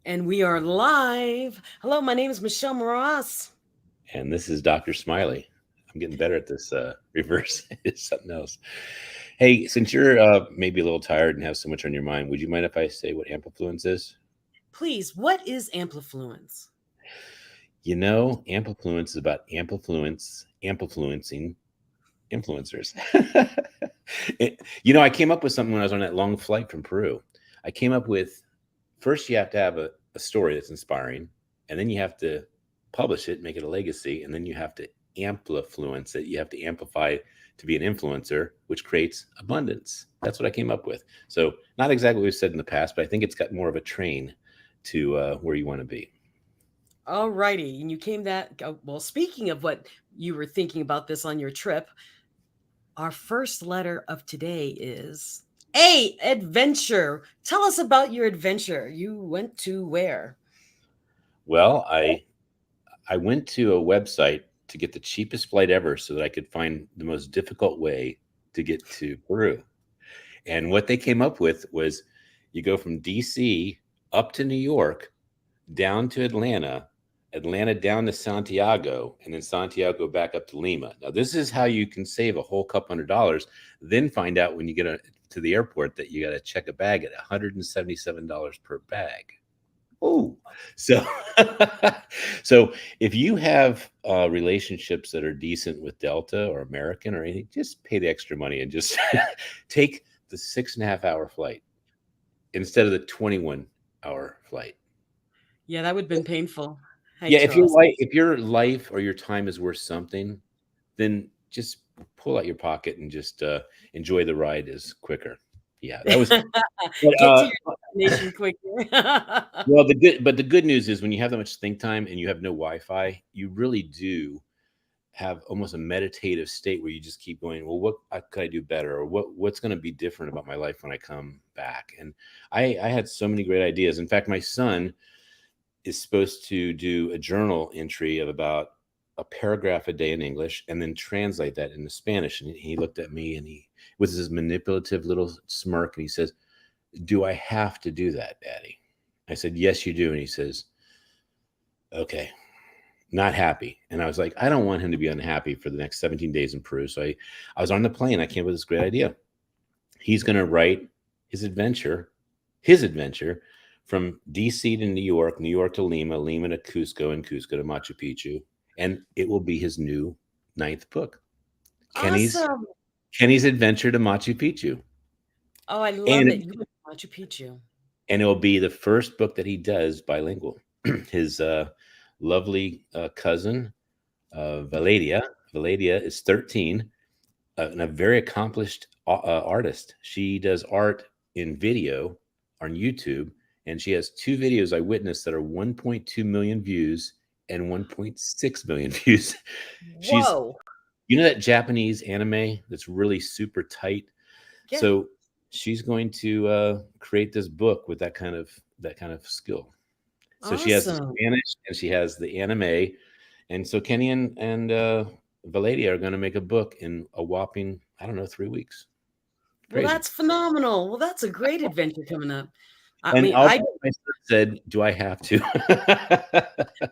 And we are live. Hello, my name is Michelle Moras. And this is Dr. Smiley. I'm getting better at this reverse. It's something else. Hey, since you're maybe a little tired and have so much on your mind, would you mind if I say what Amplifluence is? Please, what is Amplifluence? Amplifluence is about amplifluencing influencers. I came up with something when I was on that long flight from Peru. I came up with first you have to have a story that's inspiring, and then you have to publish it, make it a legacy, and then you have to amplifluence it. You have to amplify to be an influencer, which creates abundance. That's what I came up with. So not exactly what we've said in the past, but I think it's got more of a train to where you want to be. All righty. And you came well, speaking of what you were thinking about this on your trip, our first letter of today is A, adventure. Tell us about your adventure. You went to where? Well, I went to a website to get the cheapest flight ever so that I could find the most difficult way to get to Peru. And what they came up with was you go from DC up to New York, down to Atlanta, Atlanta down to Santiago, and then Santiago back up to Lima. Now, this is how you can save a whole couple $100. Then find out when you get to the airport that you got to check a bag at $177 per bag. Oh, so so if you have relationships that are decent with Delta or American or anything, just pay the extra money and just take the 6.5 hour flight instead of the 21-hour flight. Yeah, that would have been painful. I Yeah, trust. if your life or your time is worth something, then just pull out your pocket and just enjoy the ride is quicker. Yeah, that was. But, Get to your destination quicker. well, the good news is when you have that much think time and you have no Wi-Fi, you really do have almost a meditative state where you just keep going. Well, what could I do better, or what's going to be different about my life when I come back? And I had so many great ideas. In fact, my son is supposed to do a journal entry of about a paragraph a day in English and then translate that into Spanish. And he looked at me and he with his manipulative little smirk and he says, "Do I have to do that, Daddy?" I said, "Yes, you do." And he says, "Okay." Not happy. And I was like, I don't want him to be unhappy for the next 17 days in Peru. So I was on the plane. I came up with this great idea. He's going to write his adventure, his adventure from DC to New York, New York to Lima, Lima to Cusco, and Cusco to Machu Picchu. And it will be his new ninth book, Kenny's Awesome. Kenny's Adventure to Machu Picchu. Oh, I love And it. You went to Machu Picchu. and it'll be the first book that he does bilingual. His lovely cousin, Valeria. Valeria is 13 and a very accomplished artist. She does art in video on YouTube, and she has two videos I witnessed that are 1.2 million views and 1.6 million views. She's, Whoa. that Japanese anime that's really super tight. Yeah. So she's going to create this book with that kind of skill. So she has the Awesome. Spanish and she has the anime, and so Kenny and Valadia are going to make a book in a whopping, I don't know, 3 weeks. Well, Crazy. that's phenomenal. Well, that's a great adventure coming up. I And mean, all I my son said, "Do I have to?"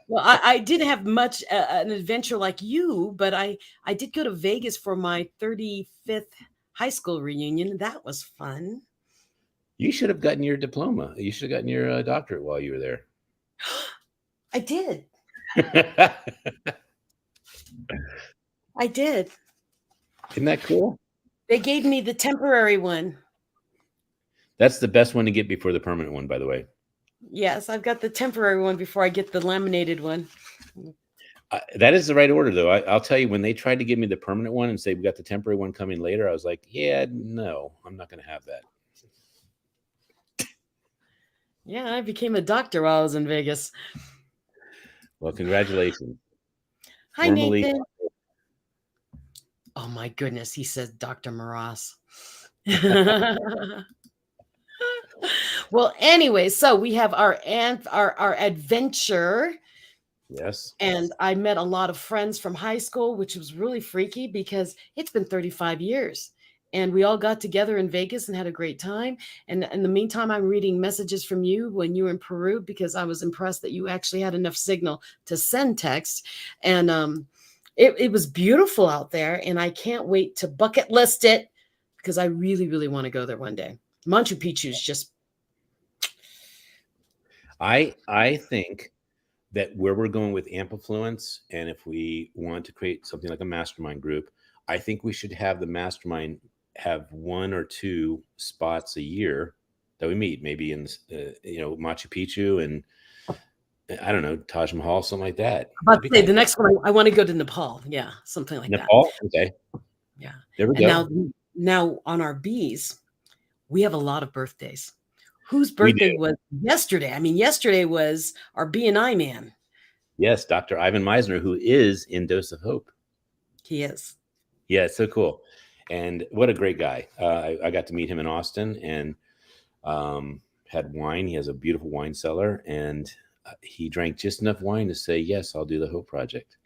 well, I did have much an adventure like you, but I did go to Vegas for my 35th high school reunion. That was fun. You should have gotten your diploma. You should have gotten your doctorate while you were there. I did. I did. Isn't that cool? They gave me the temporary one. That's the best one to get before the permanent one, by the way. Yes, I've got the temporary one before I get the laminated one. That is the right order, though. I'll tell you, when they tried to give me the permanent one and say we got the temporary one coming later, I was like, "Yeah, no, I'm not going to have that." Yeah, I became a doctor while I was in Vegas. Well, congratulations. Hi, Formally, Nathan. Oh my goodness, he says Dr. Maras. Well, anyway, so we have our adventure, yes. and I met a lot of friends from high school, which was really freaky because it's been 35 years. and we all got together in Vegas and had a great time. And in the meantime, I'm reading messages from you when you were in Peru because I was impressed that you actually had enough signal to send text. And it was beautiful out there, and I can't wait to bucket list it because I really, really want to go there one day. Machu Picchu is just I think that where we're going with Amplifluence, and if we want to create something like a mastermind group, I think we should have the mastermind have 1 or 2 spots a year that we meet, maybe in Machu Picchu and I don't know, Taj Mahal, something like that. about That'd be to say kind of the next one. I want to go to Nepal. Yeah, something like that. Nepal. Okay, Yeah. there we And go. now on our bees, we have a lot of birthdays. Whose We do. birthday was yesterday? I mean, yesterday was our B&I man. Yes, Dr. Ivan Meisner, who is in Dose of Hope. He is. Yeah, it's so cool. And what a great guy. I got to meet him in Austin and had wine. He has a beautiful wine cellar, and he drank just enough wine to say, yes, I'll do the Hope Project.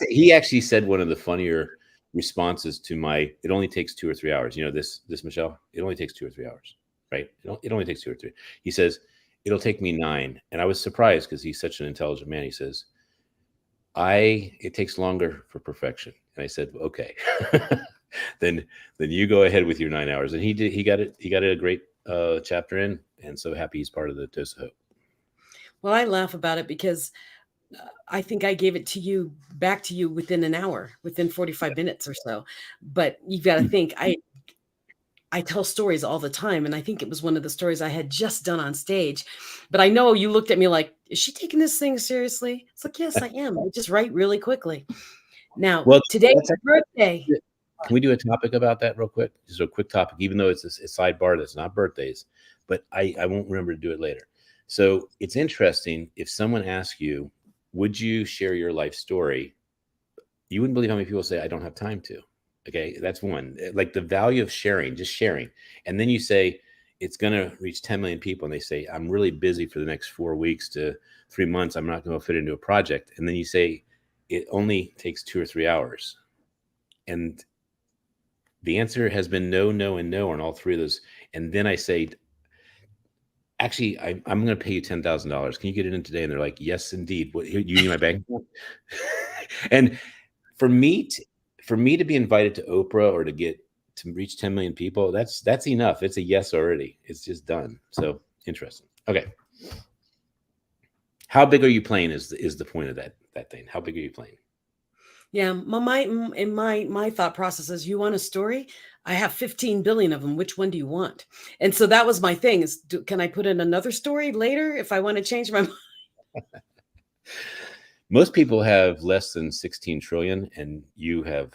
He actually said one of the funnier responses to my, it only takes 2 or 3 hours. This, Michelle, it only takes 2 or 3 hours, right? It only takes 2 or 3. He says, it'll take me 9. And I was surprised because he's such an intelligent man. He says, it takes longer for perfection. And I said, okay, then you go ahead with your 9 hours. And he did. He got a great chapter in, and so happy he's part of the Dose of Hope. Well, I laugh about it because I think I gave it back to you within an hour, within 45 minutes or so. But you've got to think, I tell stories all the time, and I think it was one of the stories I had just done on stage. But I know you looked at me like, is she taking this thing seriously? It's like, yes, I am. I just write really quickly. Now, Well, today's birthday. can we do a topic about that real quick? Just a quick topic, even though it's a sidebar that's not birthdays, but I won't remember to do it later. So it's interesting if someone asks you, would you share your life story? You wouldn't believe how many people say, I don't have time to. Okay, that's one. Like the value of sharing, just sharing. And then you say, it's going to reach 10 million people. And they say, I'm really busy for the next 4 weeks to 3 months. I'm not going to fit into a project. And then you say, it only takes 2 or 3 hours. And the answer has been no, no, and no on all 3 of those. And then I say, actually, I'm going to pay you $10,000. Can you get it in today? And they're like, yes, indeed. What, you need my bank account? And for me to be invited to Oprah or to reach 10 million people, that's enough. It's a yes already. It's just done. So interesting. Okay. How big are you playing is the point of that thing. How big are you playing? Yeah, my thought process is, you want a story? I have 15 billion of them. Which one do you want? And so that was my thing is, can I put in another story later if I want to change my mind? Most people have less than 16 trillion and you have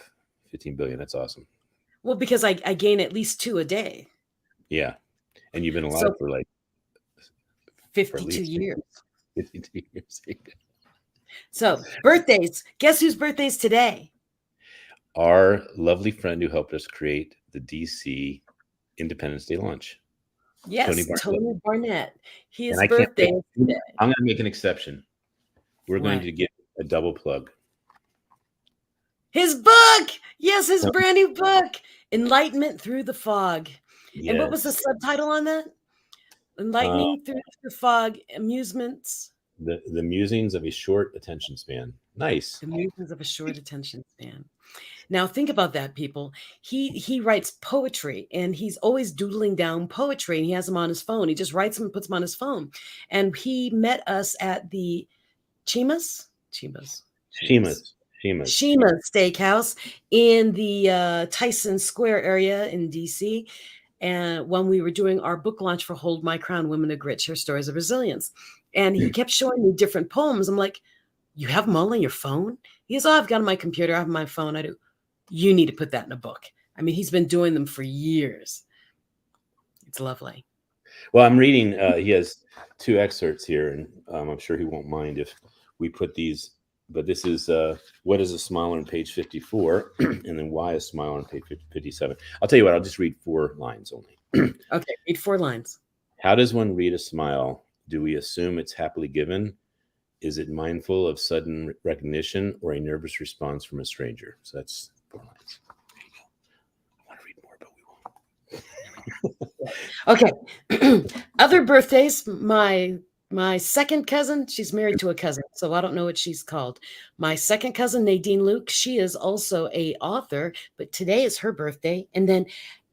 15 billion. That's awesome. Well, because I gain at least 2 a day. Yeah. And you've been alive So for 52 at least years. 52 years. So birthdays. Guess whose birthday's today? Our lovely friend who helped us create the DC Independence Day lunch. Yes, Tony Barnett. His And I can't birthday is today. I'm going to make an exception. We're going What? to get a double plug. His book. Yes, his brand new book, Enlightenment Through the Fog. Yes. And what was the subtitle on that? Enlightening Through the Fog, Amusements. The musings of a short attention span. Nice. The musings of a short attention span. Now think about that, people. He writes poetry, and he's always doodling down poetry, and he has them on his phone. He just writes them and puts them on his phone. And he met us at the Chima's Steakhouse in the Tyson Square area in DC. And when we were doing our book launch for Hold My Crown, Women of Grit, Share Stories of Resilience. And he kept showing me different poems. I'm like, you have them all on your phone? He goes, oh, I've got them on my computer. I have my phone. I do. You need to put that in a book. I mean, he's been doing them for years. It's lovely. Well, I'm reading, he has 2 excerpts here, and I'm sure he won't mind if we put these, but this is What is a Smiler on page 54, and then Why a Smiler on page 57. I'll tell you what, I'll just read 4 lines only. Okay, read 4 lines. How does one read a smile? Do we assume it's happily given? Is it mindful of sudden recognition or a nervous response from a stranger? So that's 4 lines. There you go. Okay. Other birthdays, my second cousin, she's married to a cousin, so I don't know what she's called. My second cousin, Nadine Luke, she is also a author, but today is her birthday. And then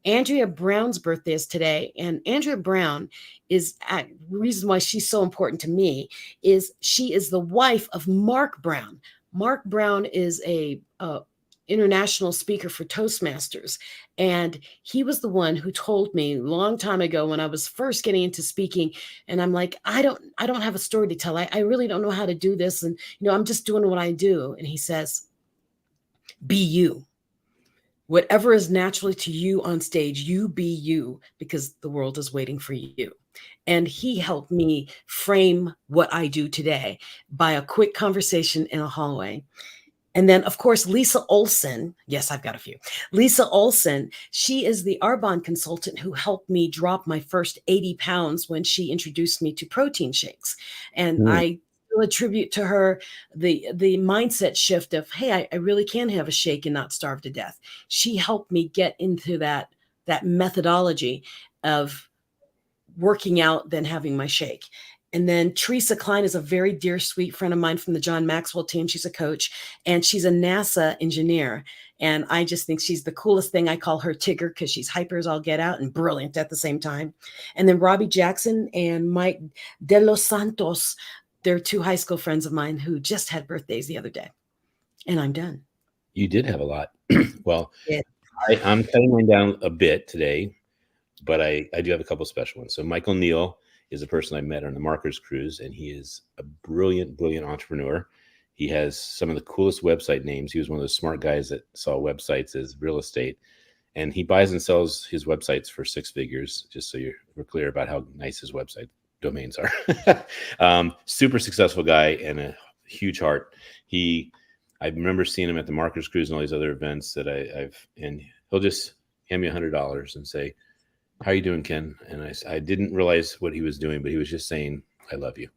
Andrea Brown's birthday is today. And Andrea Brown is reason why she's so important to me is she is the wife of Mark Brown. Mark Brown is a international speaker for Toastmasters. And he was the one who told me a long time ago when I was first getting into speaking, and I'm like, I don't have a story to tell. I really don't know how to do this. And, I'm just doing what I do. And he says, be you. Whatever is naturally to you on stage, you be you because the world is waiting for you. And he helped me frame what I do today by a quick conversation in a hallway. And then, of course, Lisa Olson. Yes, I've got a few. Lisa Olson, she is the Arbonne consultant who helped me drop my first 80 pounds when she introduced me to protein shakes. And I still attribute to her the mindset shift of, hey, I really can have a shake and not starve to death. She helped me get into that methodology of working out than having my shake. And then Teresa Klein is a very dear, sweet friend of mine from the John Maxwell team. She's a coach and she's a NASA engineer. And I just think she's the coolest thing. I call her Tigger because she's hyper as all get out and brilliant at the same time. And then Robbie Jackson and Mike De Los Santos, they're two high school friends of mine who just had birthdays the other day. And I'm done. You did have a lot. Well, Yeah. I'm cutting mine down a bit today, but I do have a couple special ones. So Michael Neal is a person I met on the Markers Cruise, and he is a brilliant, brilliant entrepreneur. He has some of the coolest website names. He was one of those smart guys that saw websites as real estate, and he buys and sells his websites for six figures, just so we're clear about how nice his website domains are. Super successful guy and a huge heart. I remember seeing him at the Markers Cruise and all these other events that and he'll just hand me $100 and say, how are you doing, Ken? And I didn't realize what he was doing, but he was just saying, I love you.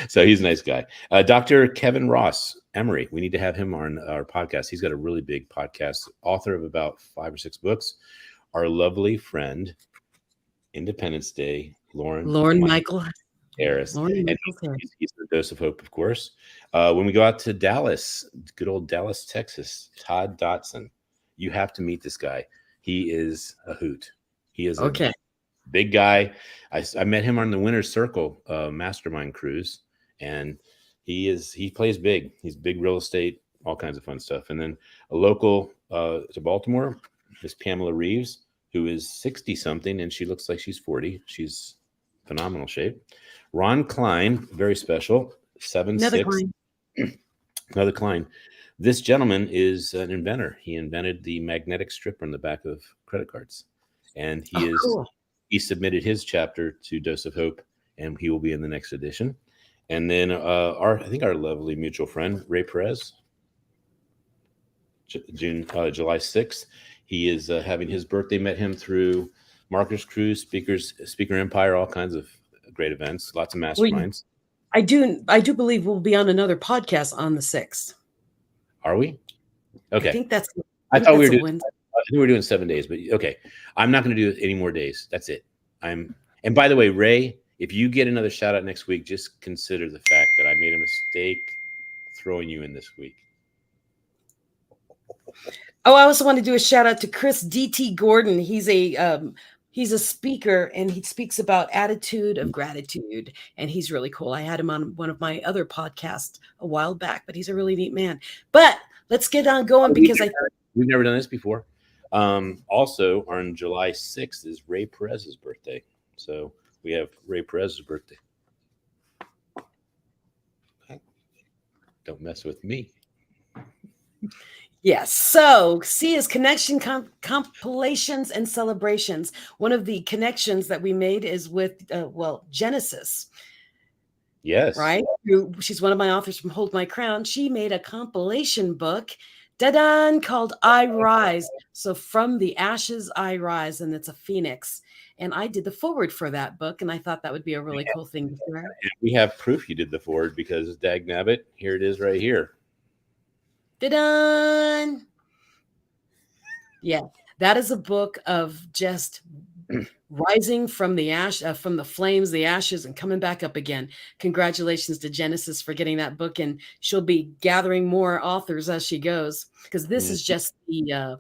So he's a nice guy. Dr. Kevin Ross Emery, we need to have him on our podcast. He's got a really big podcast, author of about 5 or 6 books. Our lovely friend, Independence Day, Lauren Michael Harris. Lauren And Michael Harris. he's the dose of hope, of course. When we go out to Dallas, good old Dallas, Texas, Todd Dotson, you have to meet this guy. He is a hoot. He is a big guy. I met him on the Winner's Circle mastermind cruise, and he plays big. He's big real estate, all kinds of fun stuff. And then a local to Baltimore is Pamela Reeves, who is 60 something, and she looks like she's 40. She's phenomenal shape. Ron Klein, very special, 7'6". Another Klein. This gentleman is an inventor. He invented the magnetic strip on the back of credit cards, and he submitted his chapter to Dose of Hope, and he will be in the next edition. And then our lovely mutual friend Ray Perez, July 6th. He is having his birthday. Met him through Markers Cruise, Speaker Empire, all kinds of great events, lots of masterminds. I do believe we'll be on another podcast on the 6th. Are we? Okay. I think that's. I thought we were doing 7 days, but okay. I'm not going to do any more days. That's it. And by the way, Ray, if you get another shout out next week, just consider the fact that I made a mistake throwing you in this week. Oh, I also want to do a shout out to Chris D.T. Gordon. He's a speaker, and he speaks about attitude of gratitude, and he's really cool. I had him on one of my other podcasts a while back, but he's a really neat man. But let's get on going because we've never done this before. Also, on July 6th is Ray Perez's birthday, so we have Ray Perez's birthday. Don't mess with me. Yes. So see his connection compilations and celebrations. One of the connections that we made is with, Genesis. Yes. Right. She's one of my authors from Hold My Crown. She made a compilation book, da-dan, called I Rise. So from the ashes, I rise. And it's a phoenix. And I did the foreword for that book. And I thought that would be a really cool thing to share. We have proof you did the foreword because dagnabbit, here it is right here. Da-dun. Yeah, That is a book of just rising from the from the flames, the ashes, and coming back up again. Congratulations to Genesis for getting that book, and she'll be gathering more authors as she goes. Because this Yeah, is just the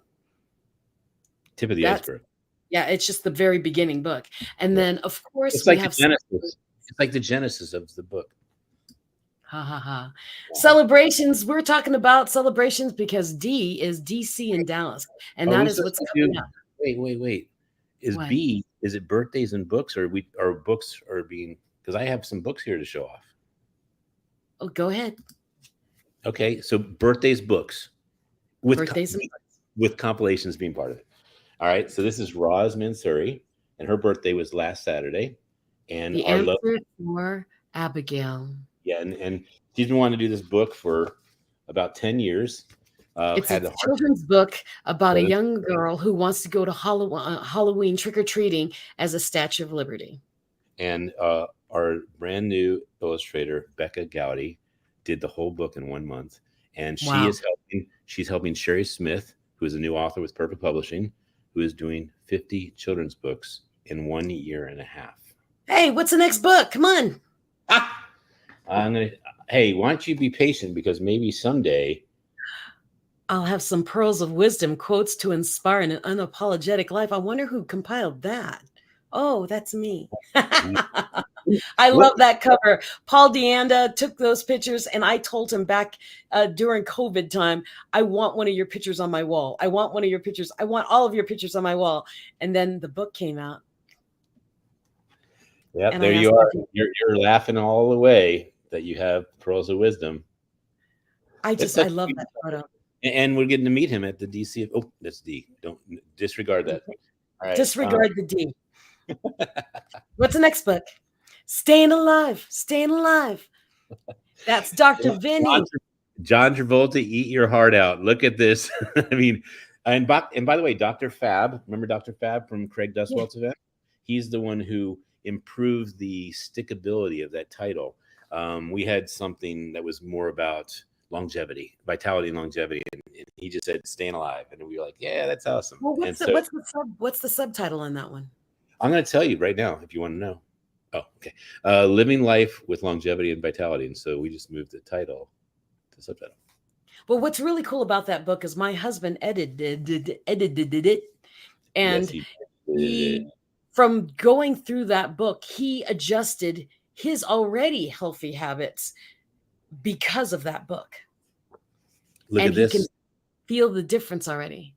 tip of the that's iceberg. yeah, it's just the very beginning book, and Yeah. then of course It's we like the have genesis. It's like the genesis of the book. ha ha ha Uh-huh. celebrations. We're talking about celebrations because D is DC in Dallas, and Are that we is supposed what's to coming do? up. Wait. Is What? B? Is it birthdays and books, or our books are being? Because I have some books here to show off. Oh, go ahead. Okay, so birthdays, books with Birthdays and with compilations being part of it. All right, so this is Roz Mansuri, and her birthday was last Saturday, and the our love, answer for Abigail. yeah, and she's been wanting to do this book for about 10 years. It's a Had the heart, children's book about a but young girl who wants to go to Halloween trick or treating as a Statue of Liberty. and our brand new illustrator Becca Gowdy did the whole book in 1 month, and she Wow. is helping. She's helping Sherry Smith, who is a new author with Perfect Publishing, who is doing 50 children's books in 1 year and a half. Hey, what's the next book? Come on. Ah! I'm gonna. Hey, why don't you be patient because maybe someday. I'll have some pearls of wisdom, quotes to inspire an unapologetic life. I wonder who compiled that. Oh, that's me. I What? love that cover. Paul Deanda took those pictures, and I told him back during COVID time, I want one of your pictures on my wall. I want one of your pictures. I want all of your pictures on my wall. And then the book came out, Yep, and I there you asked him are. to. You're laughing all the way that you have pearls of wisdom. I love that photo. And we're getting to meet him at the DC. Oh, that's D. Don't disregard that. All right. Disregard the D. What's the next book? Staying Alive. Staying Alive. That's Dr. John, Vinny. John Travolta, eat your heart out. Look at this. I mean, and by the way, Dr. Fab, remember Dr. Fab from Craig Yeah. Duswelt's event? He's the one who improved the stickability of that title. We had something that was more about longevity, vitality, and longevity, and he just said "staying alive," and we were like, "Yeah, that's awesome." Well, And so what's the subtitle on that one? I'm going to tell you right now if you want to know. Oh, okay. Living life with longevity and vitality, and so we just moved the title to subtitle. Well, what's really cool about that book is my husband edited it, Yes, and he did. he, from going through that book, he adjusted his already healthy habits because of that book, Look and at he can this. feel the difference already.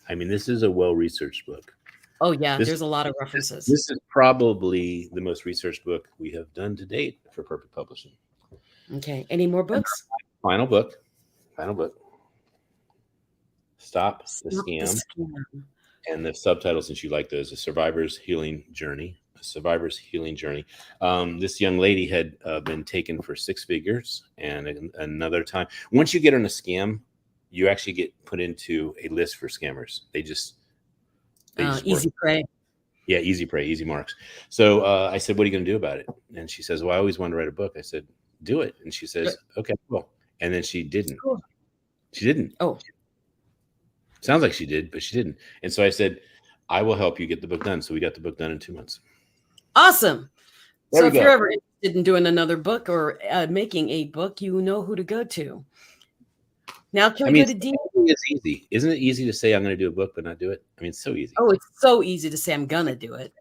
I mean, this is a well-researched book. Oh yeah, This there's a lot of references. this is probably the most researched book we have done to date for Perfect Publishing. Okay, any more And books? final book. Final book. Stop the Stop the Scam. Scam. And the subtitle, since you like those, a survivor's healing journey. A survivor's healing journey. This young lady had been taken for 6 figures, and another time, once you get on a scam, you actually get put into a list for scammers. They just work. Easy prey. Yeah, easy prey, easy marks. So I said, "What are you going to do about it?" And she says, "Well, I always wanted to write a book." I said, "Do it." And she says, "Okay, cool." And then she didn't. Cool. She didn't. Oh, Sounds like she did, but she didn't. And so I said, "I will help you get the book done." So we got the book done in 2 months. awesome. There So we if you're go. ever interested in doing another book or making a book, you know who to go to. Now, can I we mean, go to D? it's easy. Isn't it easy to say I'm going to do a book but not do it? I mean, it's so easy. Oh, it's so easy to say I'm gonna do it.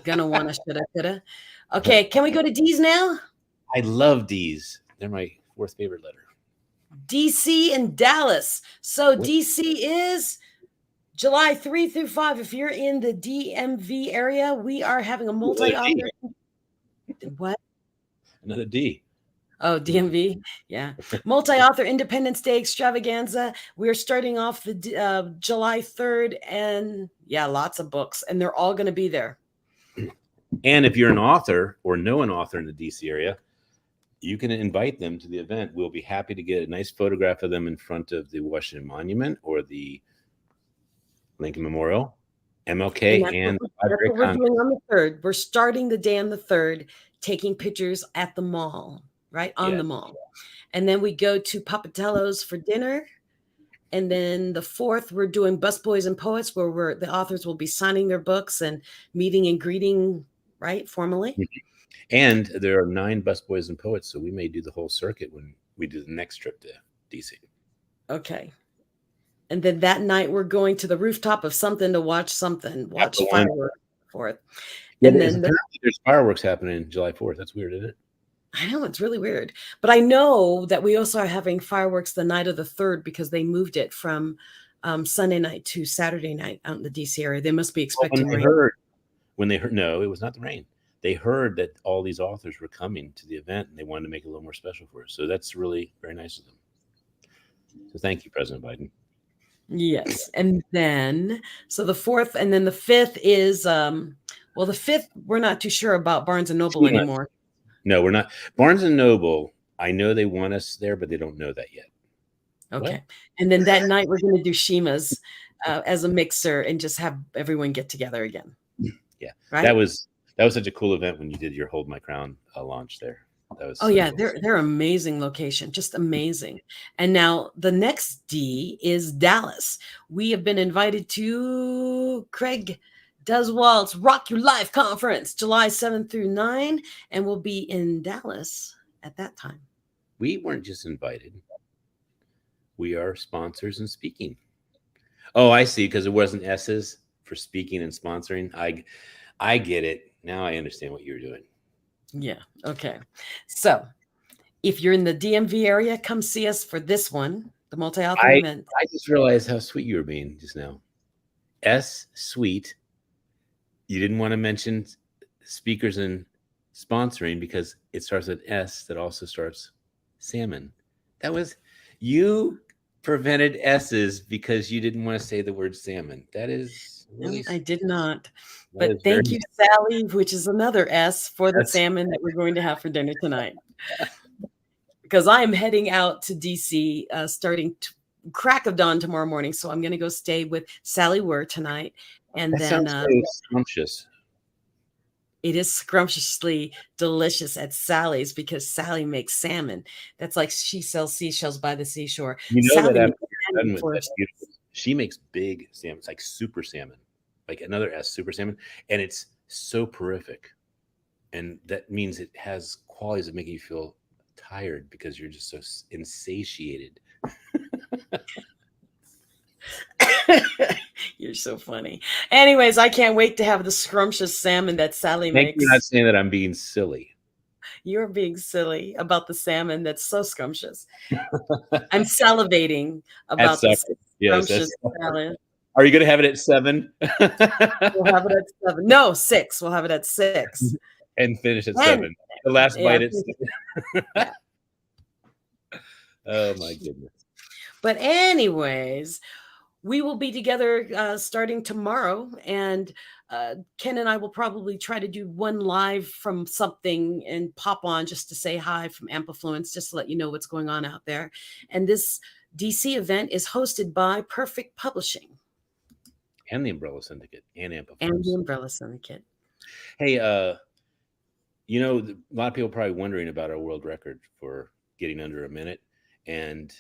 Gonna, wanna, shoulda, coulda. Okay, can we go to D's now? I love D's. They're my 4th favorite letter. DC and Dallas. So What? DC is July 3 through 5. If you're in the DMV area, we are having a multi-author. What? Another D. Oh, DMV. Yeah. Multi-author Independence Day extravaganza. We're starting off the July 3rd, and yeah, lots of books, and they're all going to be there. And if you're an author or know an author in the DC area, you can invite them to the event. We'll be happy to get a nice photograph of them in front of the Washington Monument or the Lincoln Memorial, MLK, and the That's Library what of we're Congress. doing on the 3rd. We're starting the day on the 3rd, taking pictures at the mall, right on Yeah. the mall. And then we go to Papatello's for dinner. And then the 4th, we're doing Busboys and Poets, where the authors will be signing their books and meeting and greeting, right, formally. And there are 9 busboys and poets, so we may do the whole circuit when we do the next trip to DC. Okay. And then that night, we're going to the rooftop of something to watch fireworks. 4th. Yeah, And then there's fireworks happening July 4th. That's weird, isn't it? I know, it's really weird. But I know that we also are having fireworks the night of the 3rd because they moved it from Sunday night to Saturday night out in the DC area. They must be Well, expecting rain. when they heard, no, it was not the rain. They heard that all these authors were coming to the event and they wanted to make it a little more special for us. So that's really very nice of them. So thank you, President Biden. Yes. And then, so the 4th, and then the 5th is, well, the 5th, we're not too sure about Barnes and Noble anymore. No, we're not. Barnes and Noble, I know they want us there, but they don't know that yet. Okay. What? And then that night, we're going to do Shima's as a mixer and just have everyone get together again. Yeah. Right? That was such a cool event when you did your Hold My Crown launch there. That was yeah, they're amazing location, just amazing. And now the next D is Dallas. We have been invited to Craig Does Walt's Rock Your Life Conference, July 7th through 9, and we'll be in Dallas at that time. We weren't just invited. We are sponsors and speaking. Oh, I see, because it wasn't S's for speaking and sponsoring. I get it. Now I understand what you're doing. Yeah. Okay. So if you're in the DMV area, come see us for this one, the multi-author event. I just realized how sweet you were being just now. S, sweet. You didn't want to mention speakers and sponsoring because it starts with S that also starts salmon. That was, you prevented S's because you didn't want to say the word salmon. That is really... I did not. But thank you, Sally, which is another S, for the salmon that we're going to have for dinner tonight. Because I am heading out to DC starting crack of dawn tomorrow morning. So I'm going to go stay with Sally Wurr tonight. And that then sounds so scrumptious. It is scrumptiously delicious at Sally's because Sally makes salmon. That's like she sells seashells by the seashore. You know Sally that after you're done with that, she makes big salmon. It's like super salmon, like another S, super salmon. And it's so horrific. And that means it has qualities that make you feel tired because you're just so insatiated. You're so funny. Anyways, I can't wait to have the scrumptious salmon that Sally makes. You're not saying that I'm being silly. You're being silly about the salmon that's so scrumptious. I'm salivating about the scrumptious salmon. Are you going to have it at 7? We'll have it at 7. No, 6. We'll have it at 6. And finish at 7. The last bite at 7. Yeah. Oh, my goodness. But anyways, we will be together starting tomorrow. And Ken and I will probably try to do one live from something and pop on just to say hi from Amplifluence, just to let you know what's going on out there. And this DC event is hosted by Perfect Publishing. And the Umbrella Syndicate and Amplifluence. And the Umbrella Syndicate. Hey, you know, a lot of people are probably wondering about our world record for getting under a minute. And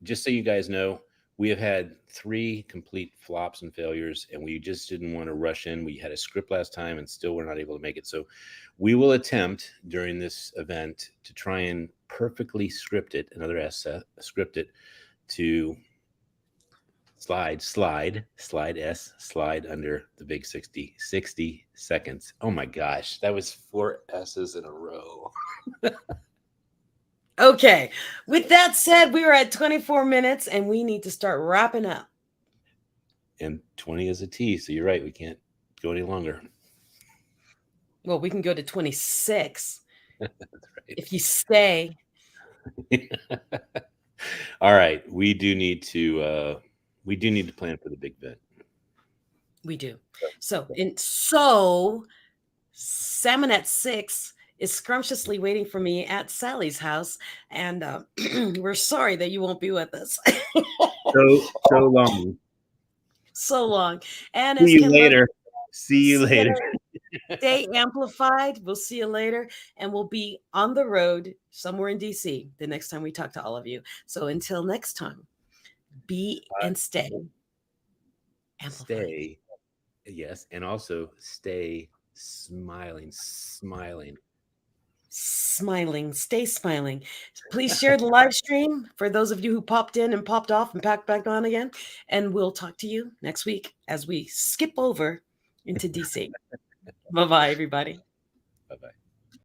just so you guys know, we have had 3 complete flops and failures, and we just didn't want to rush in. We had a script last time and still were not able to make it. So we will attempt during this event to try and perfectly script it, another S, script it to slide under the big 60 seconds. Oh my gosh, that was 4 S's in a row. Okay, with that said, we are at 24 minutes and we need to start wrapping up. And 20 is a T, so you're right, we can't go any longer. Well, we can go to 26. That's right. If you stay. All right, we do need to plan for the big event. We do. So Salmon at 6 is scrumptiously waiting for me at Sally's house, and we're sorry that you won't be with us. so long. So long. And see you later. See you later. Stay amplified. We'll see you later, and we'll be on the road somewhere in DC the next time we talk to all of you. So until next time, Be and stay amplified. Stay, yes, and also stay smiling, smiling. Smiling, stay smiling. Please share the live stream for those of you who popped in and popped off and packed back on again. And we'll talk to you next week as we skip over into DC. Bye bye, everybody. Bye bye.